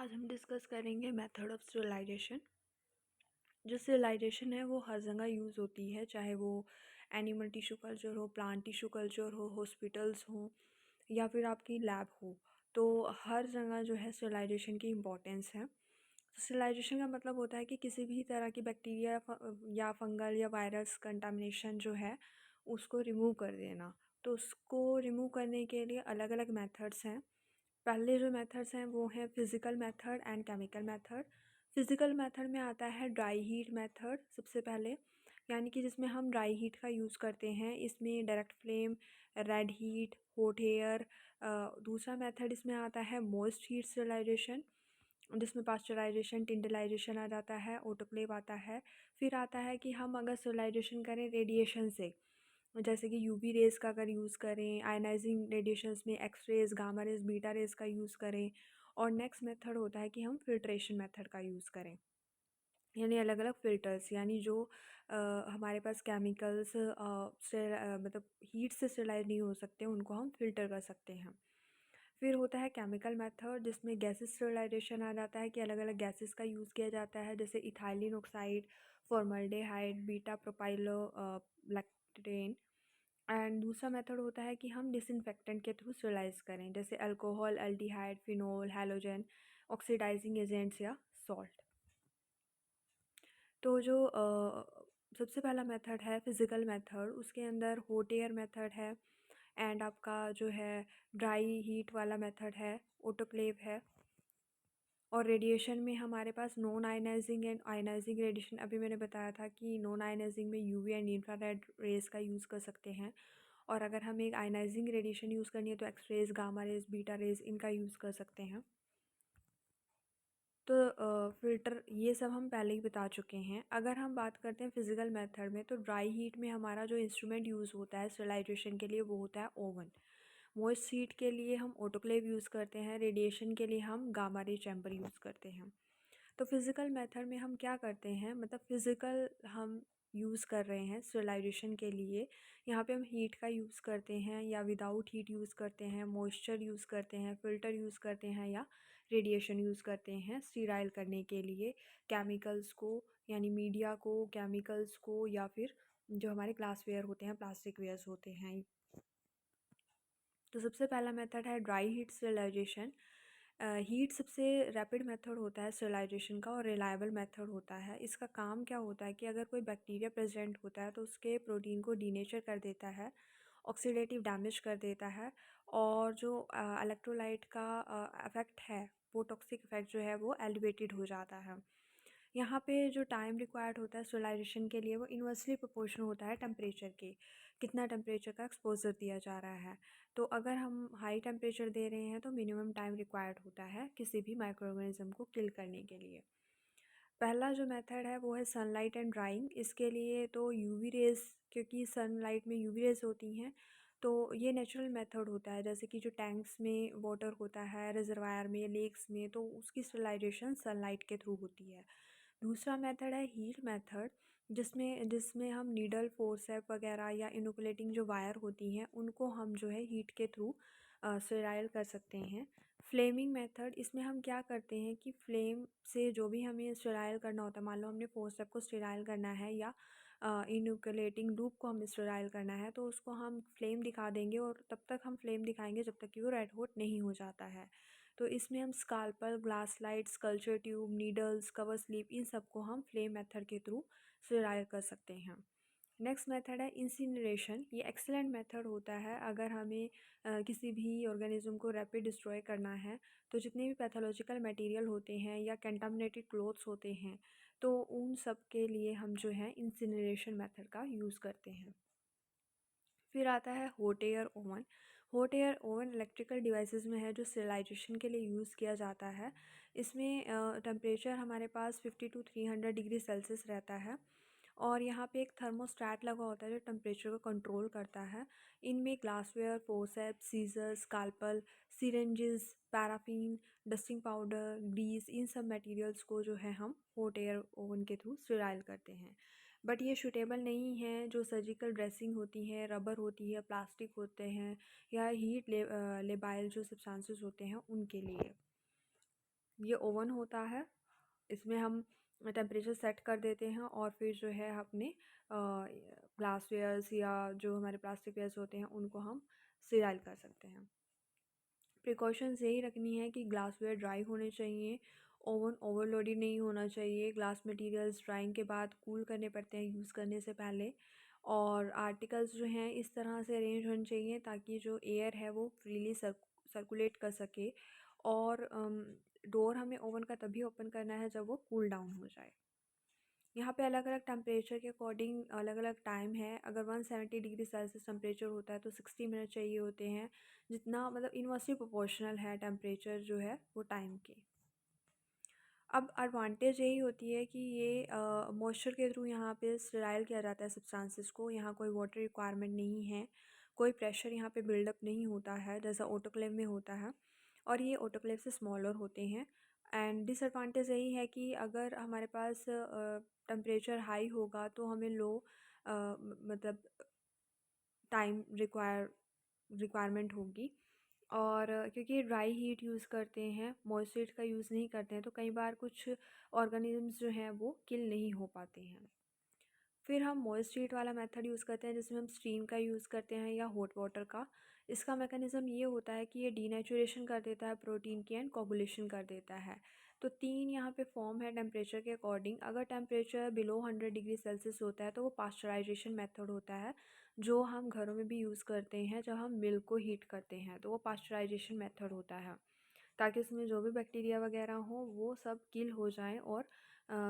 आज हम डिस्कस करेंगे मेथड ऑफ स्टेरिलाइजेशन। जो स्टेरिलाइजेशन है वो हर जगह यूज़ होती है, चाहे वो एनिमल टिश्यू कल्चर हो, प्लांट टिश्यू कल्चर हो, हॉस्पिटल्स हो या फिर आपकी लैब हो। तो हर जगह जो है स्टेरिलाइजेशन की इम्पोर्टेंस है। स्टेरिलाइजेशन का मतलब होता है कि किसी भी तरह की बैक्टीरिया या फंगल या वायरस कंटामिनेशन जो है उसको रिमूव कर देना। तो उसको रिमूव करने के लिए अलग अलग मेथड्स हैं। पहले जो मेथड्स हैं वो हैं physical method and chemical method. Physical method में आता है ड्राई हीट मेथड सबसे पहले, यानी कि जिसमें हम ड्राई हीट का यूज़ करते हैं। इसमें direct flame, red heat, hot air. दूसरा मेथड इसमें आता है मॉइस्ट हीट स्टेरिलाइजेशन, जिसमें पास्चराइजेशन, टिंडलाइजेशन आ जाता है, ऑटोक्लेव आता है। फिर आता है कि हम अगर स्टेरिलाइजेशन करें रेडिएशन से, जैसे कि यूवी रेज़ का अगर यूज़ करें, आयनाइजिंग रेडिएशंस में X rays, gamma rays, beta rays का यूज़ करें। और नेक्स्ट मेथड होता है कि हम फिल्ट्रेशन मेथड का यूज़ करें, यानी अलग अलग फ़िल्टर्स, यानी जो हमारे पास केमिकल्स मतलब हीट से स्टेलाइज नहीं हो सकते उनको हम फ़िल्टर कर सकते हैं। फिर होता है केमिकल मेथड, जिसमें गैसेस स्टेरिलाइजेशन आ जाता है कि अलग अलग गैसेस का यूज़ किया जाता है, जैसे ethylene oxide, formaldehyde, beta propiolactone. And दूसरा मेथड होता है कि हम डिसइंफेक्टेंट के थ्रू स्टेरिलाइज करें, जैसे alcohol, aldehyde, phenol, halogen, oxidising agents या सॉल्ट। तो जो सबसे पहला मेथड है फिज़िकल मेथड, उसके अंदर हॉट एयर मेथड है एंड आपका जो है ड्राई हीट वाला मेथड है, ऑटोक्लेव है। और रेडिएशन में हमारे पास non ionising and ionising radiation, अभी मैंने बताया था कि नॉन आयनाइजिंग में यूवी एंड इंफ्रारेड रेज़ का यूज़ कर सकते हैं। और अगर हमें एक आयनाइजिंग रेडिएशन यूज़ करनी है तो X rays, gamma rays, beta rays इनका यूज़ कर सकते हैं। तो फ़िल्टर ये सब हम पहले ही बता चुके हैं। अगर हम बात करते हैं फ़िज़िकल मेथड में, तो ड्राई हीट में हमारा जो इंस्ट्रूमेंट यूज़ होता है स्टेरिलाइजेशन के लिए वो होता है ओवन। मॉइस्ट हीट के लिए हम ऑटोक्लेव यूज़ करते हैं। रेडिएशन के लिए हम गामा रे चैम्बर यूज़ करते हैं। तो फिज़िकल मेथड में हम क्या करते हैं, मतलब फ़िज़िकल हम यूज़ कर रहे हैं स्टेरिलाइजेशन के लिए। यहाँ पे हम हीट का यूज़ करते हैं या विदाउट हीट यूज़ करते हैं, मॉइस्चर यूज़ करते हैं, फ़िल्टर यूज़ करते हैं या रेडिएशन यूज़ करते हैं स्टीराइल करने के लिए केमिकल्स को, यानी मीडिया को, केमिकल्स को, या फिर जो हमारे ग्लास वेयर होते हैं, प्लास्टिक वेयर्स होते हैं। तो सबसे पहला मेथड है ड्राई हीट स्टेरिलाइजेशन। हीट सबसे रैपिड मेथड होता है स्टेरिलाइजेशन का और रिलायबल मेथड होता है। इसका काम क्या होता है कि अगर कोई बैक्टीरिया प्रेजेंट होता है तो उसके प्रोटीन को डीनेचर कर देता है, ऑक्सीडेटिव डैमेज कर देता है। और जो इलेक्ट्रोलाइट का इफ़ेक्ट है, वो टॉक्सिक इफ़ेक्ट जो है वो एलिवेटेड हो जाता है। यहाँ पे जो टाइम रिक्वायर्ड होता है स्टेरिलाइजेशन के लिए वो इन्वर्सली प्रोपोर्शनल होता है टेम्परेचर के, कितना टेम्परेचर का एक्सपोजर दिया जा रहा है। तो अगर हम हाई टेम्परेचर दे रहे हैं तो मिनिमम टाइम रिक्वायर्ड होता है किसी भी माइक्रो ऑर्गेनिज्म को किल करने के लिए। पहला जो मेथड है वो है सनलाइट एंड ड्राइंग। इसके लिए तो यूवी रेज़, क्योंकि सनलाइट में यूवी रेज़ होती हैं, तो ये नेचुरल मेथड होता है। जैसे कि जो टैंक्स में वाटर होता है, रिजर्वायर में, लेक्स में, तो उसकी स्टेरिलाइजेशन सनलाइट के थ्रू होती है। दूसरा मेथड है हीट मेथड, जिसमें जिसमें हम नीडल, फोर्सेप वगैरह या इनोकुलेटिंग जो वायर होती हैं उनको हम जो है हीट के थ्रू स्टेराइल कर सकते हैं। फ्लेमिंग मेथड, इसमें हम क्या करते हैं कि फ्लेम से जो भी हमें स्टेराइल करना होता है, मान लो हमने फोर्सेप को स्टेराइल करना है या इनोकुलेटिंग लूप को हमें स्टेराइल करना है, तो उसको हम फ्लेम दिखा देंगे और तब तक हम फ्लेम दिखाएंगे जब तक कि वो रेड हॉट नहीं हो जाता है। तो इसमें हम scalpel, glass slides, culture tube, needles, cover slip, इन सबको हम फ्लेम मेथड के थ्रू स्टेराइल कर सकते हैं। नेक्स्ट मेथड है इंसिनरेशन। ये एक्सेलेंट मेथड होता है अगर हमें किसी भी ऑर्गेनिज्म को रैपिड डिस्ट्रॉय करना है। तो जितने भी पैथोलॉजिकल मटेरियल होते हैं या कंटामिनेटेड क्लोथ्स होते हैं, तो उन सब के लिए हम जो है इंसिनरेशन मेथड का यूज़ करते हैं। फिर आता है hot air oven. Hot air oven electrical devices में है जो स्टेरिलाइजेशन के लिए यूज़ किया जाता है। इसमें टेम्परेचर हमारे पास 50 to 300 डिग्री सेल्सियस रहता है और यहाँ पे एक थर्मोस्टैट लगा होता है जो टेम्परेचर को कंट्रोल करता है। इनमें glassware, forceps, scissors, scalpel, syringes, paraffin, dusting powder, grease, इन सब मटेरियल्स को जो है हम हॉट एयर ओवन के थ्रू स्टेराइल करते हैं। बट ये सूटेबल नहीं है जो सर्जिकल ड्रेसिंग होती है, रबर होती है, प्लास्टिक होते हैं या हीट लेबाइल जो सब्सटेंसेस होते हैं उनके लिए। ये ओवन होता है, इसमें हम टेम्परेचर सेट कर देते हैं और फिर जो है अपने ग्लासवेयर्स या जो हमारे प्लास्टिक वेयर्स होते हैं उनको हम स्टेराइल कर सकते हैं। प्रिकॉशंस यही रखनी है कि ग्लासवेयर ड्राई होने चाहिए, ओवन ओवरलोडेड नहीं होना चाहिए, ग्लास मटेरियल्स ड्राइंग के बाद कूल करने पड़ते हैं यूज़ करने से पहले, और आर्टिकल्स जो हैं इस तरह से अरेंज होने चाहिए ताकि जो एयर है वो फ्रीली सर्कुलेट कर सके। और डोर हमें ओवन का तभी ओपन करना है जब वो कूल डाउन हो जाए। यहाँ पे अलग अलग टेम्परेचर के अकॉर्डिंग अलग अलग टाइम है। अगर 170 डिग्री सेल्सियस टेम्परेचर होता है तो 60 मिनट चाहिए होते हैं, जितना मतलब इनवर्सली प्रोपोर्शनल है टेम्परेचर जो है वो टाइम के। अब एडवांटेज यही होती है कि ये मॉइस्चर के थ्रू यहाँ पे स्टेराइल किया जाता है सब्सटेंसेस को, यहाँ कोई वाटर रिक्वायरमेंट नहीं है, कोई प्रेशर यहाँ पे बिल्डअप नहीं होता है जैसा ऑटोक्लेव में होता है, और ये ऑटोक्लेव से स्मॉलर होते हैं। एंड डिसएडवांटेज यही है कि अगर हमारे पास टेम्परेचर हाई होगा तो हमें लो मतलब टाइम रिक्वायरमेंट होगी। और क्योंकि ड्राई हीट यूज़ करते हैं, मॉइस्ट हीट का यूज़ नहीं करते हैं, तो कई बार कुछ ऑर्गेनिजम्स जो हैं वो किल नहीं हो पाते हैं। फिर हम मॉइस्ट हीट वाला मेथड यूज़ करते हैं जिसमें हम स्टीम का यूज़ करते हैं या हॉट वाटर का। इसका मैकेनिज़्म ये होता है कि ये डीनेचुरेशन कर देता है प्रोटीन की एंड कोगुलेशन कर देता है। तो तीन यहाँ पे फॉर्म है टेम्परेचर के अकॉर्डिंग। अगर टेम्परेचर बिलो 100 डिग्री सेल्सियस होता है तो वो पास्चराइजेशन मेथड होता है, जो हम घरों में भी यूज़ करते हैं जब हम मिल्क को हीट करते हैं, तो वो पास्चराइजेशन मेथड होता है ताकि उसमें जो भी बैक्टीरिया वगैरह हो वो सब किल हो जाएं और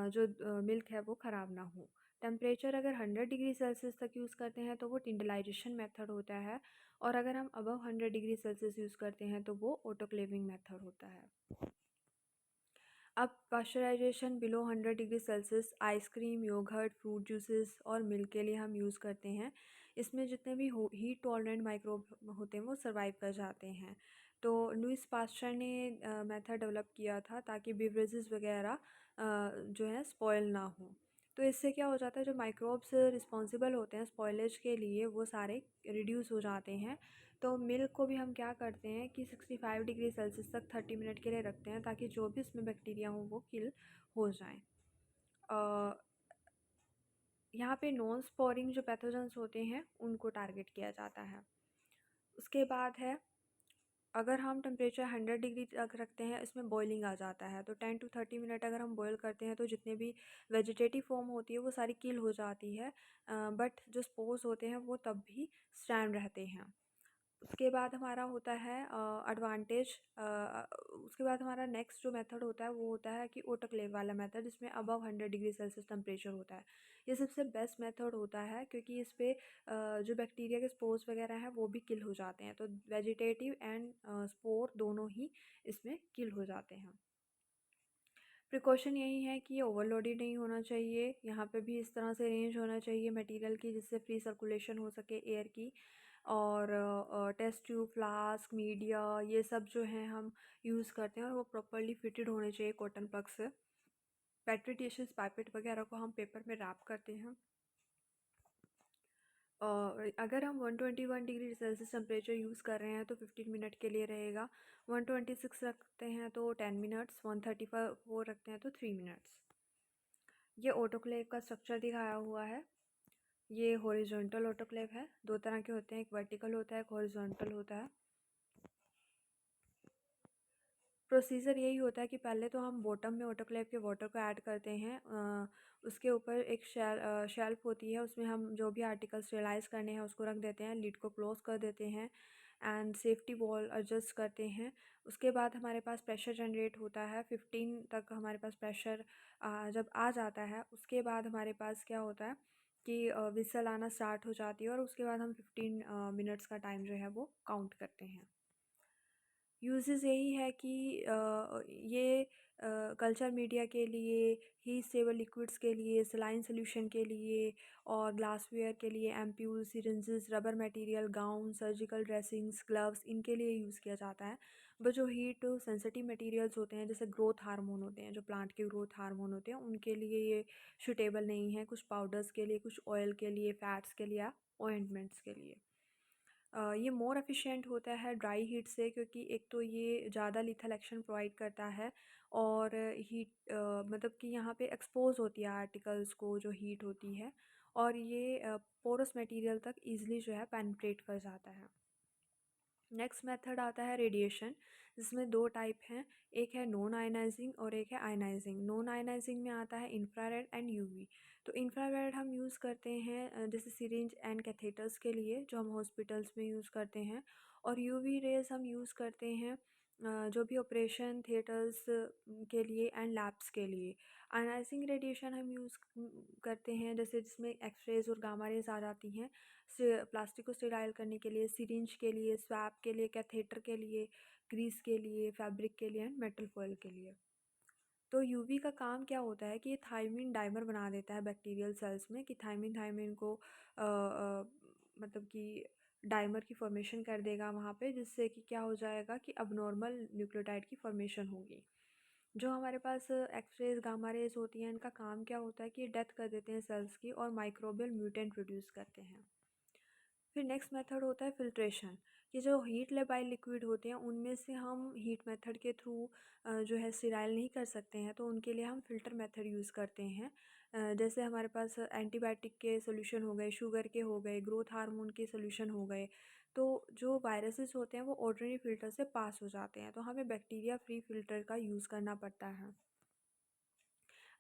जो मिल्क है वो ख़राब ना हो। टेम्परेचर अगर 100 डिग्री सेल्सियस तक यूज़ करते हैं तो वो टिंडलाइजेशन मेथड होता है, और अगर हम अबव 100 डिग्री सेल्सियस यूज़ करते हैं तो वो ऑटोक्लेविंग मेथड होता है। अब pasteurisation below 100 degree Celsius ice cream, yogurt, fruit juices और मिल्क के लिए हम यूज़ करते हैं। इसमें जितने भी हीट टॉलरेंट माइक्रोब होते हैं वो सर्वाइव कर जाते हैं। तो लुइस पास्चर ने मेथड डेवलप किया था ताकि बेवरेजेस वगैरह जो है स्पॉयल ना हो। तो इससे क्या हो जाता है, जो माइक्रोब्स रिस्पॉन्सिबल होते हैं स्पॉयलेज के लिए वो सारे रिड्यूस हो जाते हैं। तो मिल्क को भी हम क्या करते हैं कि 65 डिग्री सेल्सियस तक 30 मिनट के लिए रखते हैं ताकि जो भी उसमें बैक्टीरिया हो वो किल हो जाएं। यहाँ पे नॉन स्पोरिंग जो पैथोजेंस होते हैं उनको टारगेट किया जाता है। उसके बाद है, अगर हम टेम्परेचर 100 डिग्री तक रखते हैं इसमें बॉइलिंग आ जाता है, तो 10 to 30 मिनट अगर हम बॉईल करते हैं तो जितने भी वेजिटेटिव फॉर्म होती है वो सारी किल हो जाती है, बट जो स्पोर्स होते हैं वो तब भी स्टैंड रहते हैं। उसके बाद हमारा होता है एडवांटेज। उसके बाद हमारा नेक्स्ट जो मेथड होता है वो होता है कि ऑटोक्लेव वाला मेथड, जिसमें अबव 100 डिग्री सेल्सियस टेम्परेचर होता है। ये सबसे बेस्ट मेथड होता है क्योंकि इस पे जो बैक्टीरिया के स्पोर्स वगैरह हैं वो भी किल हो जाते हैं, तो वेजिटेटिव एंड स्पोर दोनों ही इसमें किल हो जाते हैं। प्रिकॉशन यही है कि ये ओवरलोडेड नहीं होना चाहिए, यहाँ पे भी इस तरह से अरेंज होना चाहिए मटेरियल की जिससे फ्री सर्कुलेशन हो सके एयर की। और टेस्ट ट्यूब, फ्लास्क, मीडिया, ये सब जो हैं हम यूज़ करते हैं और वो प्रॉपरली फिटेड होने चाहिए कॉटन प्लग से। पेट्री डिशेस, पाइपेट वगैरह को हम पेपर में रैप करते हैं। अगर हम 121 डिग्री सेल्सियस टेम्परेचर यूज़ कर रहे हैं तो 15 मिनट के लिए रहेगा। 126 रखते हैं तो 10 मिनट्स, 134 रखते हैं तो 3 मिनट्स। ये ऑटोक्लेव का स्ट्रक्चर दिखाया हुआ है। ये हॉरिजॉन्टल ऑटोक्लेव है, दो तरह के होते हैं, एक वर्टिकल होता है, एक हॉरिजॉन्टल होता है। प्रोसीजर यही होता है कि पहले तो हम बॉटम में ऑटोक्लेव के वाटर को ऐड करते हैं। उसके ऊपर एक शेल्फ होती है, उसमें हम जो भी आर्टिकल्स रियलाइज़ करने हैं उसको रख देते हैं, लिड को क्लोज़ कर देते हैं एंड सेफ्टी वॉल एडजस्ट करते हैं। उसके बाद हमारे पास प्रेशर जनरेट होता है 15 तक, हमारे पास प्रेशर जब आ जाता है उसके बाद हमारे पास क्या होता है कि विसल आना स्टार्ट हो जाती है, और उसके बाद हम 15 मिनट्स का टाइम जो है वो काउंट करते हैं। यूजेस यही है कि ये कल्चर मीडिया के लिए, हीट स्टेबल लिक्विड्स के लिए, सलाइन सोल्यूशन के लिए, और ग्लासवेयर के लिए, ampoule, syringes, rubber material, gown, surgical dressings, gloves, इनके लिए यूज़ किया जाता है। बट जो हीट सेंसिटिव मटेरियल्स होते हैं जैसे ग्रोथ हार्मोन होते हैं, जो प्लांट के ग्रोथ हार्मोन होते हैं, उनके लिए ये सूटेबल नहीं है। कुछ पाउडर्स के लिए, कुछ ऑयल के लिए, फैट्स के लिए, ऑइंटमेंट्स के लिए। ये मोर एफिशिएंट होता है ड्राई हीट से, क्योंकि एक तो ये ज़्यादा लीथल एक्शन प्रोवाइड करता है और हीट मतलब कि यहाँ पे एक्सपोज होती है आर्टिकल्स को जो हीट होती है, और ये पोरस मटेरियल तक इजीली जो है पेनिट्रेट कर जाता है। नेक्स्ट मेथड आता है रेडिएशन, जिसमें दो टाइप हैं, एक है नॉन आयनाइजिंग और एक है आयनाइजिंग। नॉन आयनाइजिंग में आता है इंफ्रारेड एंड यूवी। तो इंफ्रारेड हम यूज़ करते हैं जैसे सिरिंज एंड कैथेटर्स के लिए, जो हम हॉस्पिटल्स में यूज़ करते हैं, और यूवी रेज हम यूज़ करते हैं जो भी ऑपरेशन थिएटर्स के लिए एंड लैब्स के लिए। आयनाइजिंग रेडिएशन हम यूज़ करते हैं जैसे जिसमें एक्सरेज और गामा रेज आ जाती हैं, प्लास्टिक को स्टेराइल करने के लिए, सिरिंज के लिए, स्वैप के लिए, कैथेटर के लिए, ग्रीस के लिए, फैब्रिक के लिए एंड मेटल फॉयल के लिए। तो यूवी का काम क्या होता है कि ये थायमिन डाइमर बना देता है बैक्टीरियल सेल्स में, कि थायमिन थायमिन को मतलब कि डाइमर की फॉर्मेशन कर देगा वहाँ पे, जिससे कि क्या हो जाएगा कि अबनॉर्मल न्यूक्लियोटाइड की फॉर्मेशन होगी। जो हमारे पास एक्सरेज गामा रेज होती हैं, इनका काम क्या होता है कि डेथ कर देते हैं सेल्स की और माइक्रोबियल म्यूटेंट प्रोड्यूस करते हैं। फिर नेक्स्ट मेथड होता है फिल्ट्रेशन, कि जो हीट लेबाइल लिक्विड होते हैं उनमें से हम हीट मेथड के थ्रू जो है स्टेराइल नहीं कर सकते हैं, तो उनके लिए हम फ़िल्टर मेथड यूज़ करते हैं। जैसे हमारे पास एंटीबायोटिक के सोल्यूशन हो गए, शुगर के हो गए, ग्रोथ हार्मोन के सोल्यूशन हो गए, तो जो वायरसेस होते हैं वो ऑर्डिनरी फ़िल्टर से पास हो जाते हैं, तो हमें बैक्टीरिया फ्री फ़िल्टर का यूज़ करना पड़ता है।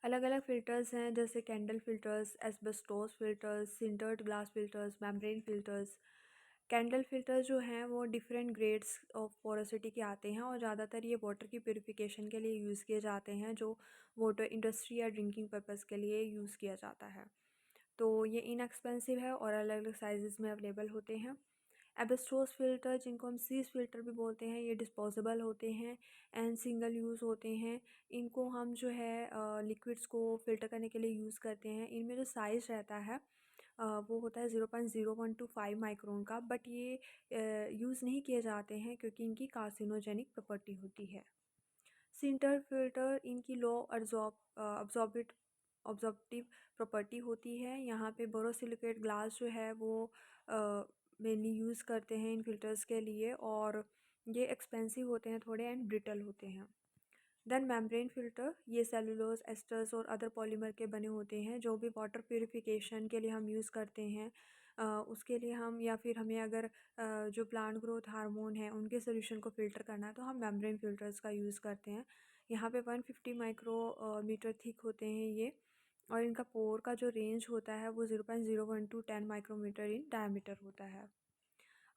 अलग अलग फ़िल्टर्स हैं जैसे candle filters, asbestos filters, sintered glass filters, membrane filters. Candle filter जो हैं वो डिफरेंट ग्रेड्स ऑफ पोरोसिटी के आते हैं, और ज़्यादातर ये वाटर की प्यूरिफिकेशन के लिए यूज़ किए जाते हैं, जो वाटर इंडस्ट्री या ड्रिंकिंग पर्पज़ के लिए यूज़ किया जाता है। तो ये इनएक्सपेंसिव है और अलग अलग साइज़ में अवेलेबल होते हैं। एबेस्टोस फ़िल्टर, जिनको हम सीज़ फ़िल्टर भी बोलते हैं, ये डिस्पोजेबल होते हैं एंड सिंगल यूज़ होते हैं। इनको हम जो है लिक्विड्स को फ़िल्टर करने के लिए यूज़ करते हैं। इनमें जो साइज़ रहता है वो होता है 0.01 टू 5 माइक्रोन का, बट ये यूज़ नहीं किए जाते हैं क्योंकि इनकी कार्सिनोजेनिक प्रॉपर्टी होती है। सिंटर फिल्टर, इनकी लो ऑब्जॉर्बिव प्रॉपर्टी होती है। यहाँ पे बोरोसिलिकेट ग्लास जो है वो मेनली यूज़ करते हैं इन फिल्टर्स के लिए, और ये एक्सपेंसिव होते हैं थोड़े एंड ब्रिटल होते हैं। देन मेम्ब्रेन फ़िल्टर, ये सेलुलोज एस्टर्स और अदर पॉलीमर के बने होते हैं, जो भी वाटर प्यूरिफिकेशन के लिए हम यूज़ करते हैं। उसके लिए हम, या फिर हमें अगर जो प्लांट ग्रोथ हार्मोन है उनके सोल्यूशन को फ़िल्टर करना है, तो हम मेम्ब्रेन फ़िल्टर्स का यूज़ करते हैं। यहाँ पे 150 माइक्रोमीटर थिक होते हैं ये, और इनका पोर का जो रेंज होता है वो 0.01 टू 10 माइक्रोमीटर इन डायमीटर होता है।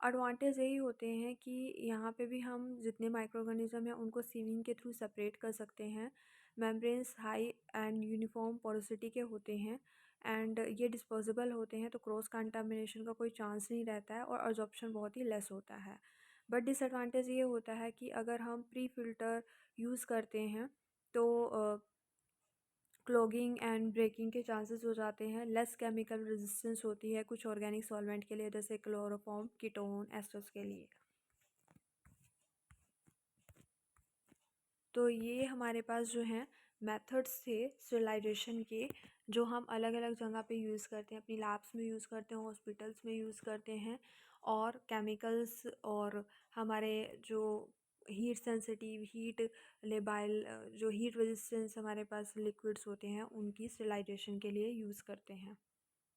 एडवांटेज यही होते हैं कि यहाँ पे भी हम जितने माइक्रो ऑर्गेनिज्म हैं उनको सीविंग के थ्रू सेपरेट कर सकते हैं। Membranes high and uniform porosity के होते हैं, एंड ये डिस्पोजेबल होते हैं, तो क्रॉस कंटामिनेशन का कोई चांस नहीं रहता है, और अब्जॉर्प्शन बहुत ही लेस होता है। बट डिसएडवांटेज ये होता है कि अगर हम प्री फिल्टर यूज़ करते हैं तो क्लॉगिंग एंड ब्रेकिंग के चांसेस हो जाते हैं। लेस केमिकल रेजिस्टेंस होती है कुछ ऑर्गेनिक सॉल्वेंट के लिए, जैसे क्लोरोफॉर्म, कीटोन, एस्टर्स के लिए। तो ये हमारे पास जो हैं मेथड्स थे स्टेरिलाइजेशन के, जो हम अलग अलग जगह पे यूज़ करते हैं, अपनी लैब्स में यूज़ करते हैं, हॉस्पिटल्स में यूज़ करते हैं, और केमिकल्स और हमारे जो हीट सेंसिटिव, हीट लेबाइल, जो हीट रेजिस्टेंस हमारे पास लिक्विड्स होते हैं उनकी स्टेरिलाइजेशन के लिए यूज़ करते हैं।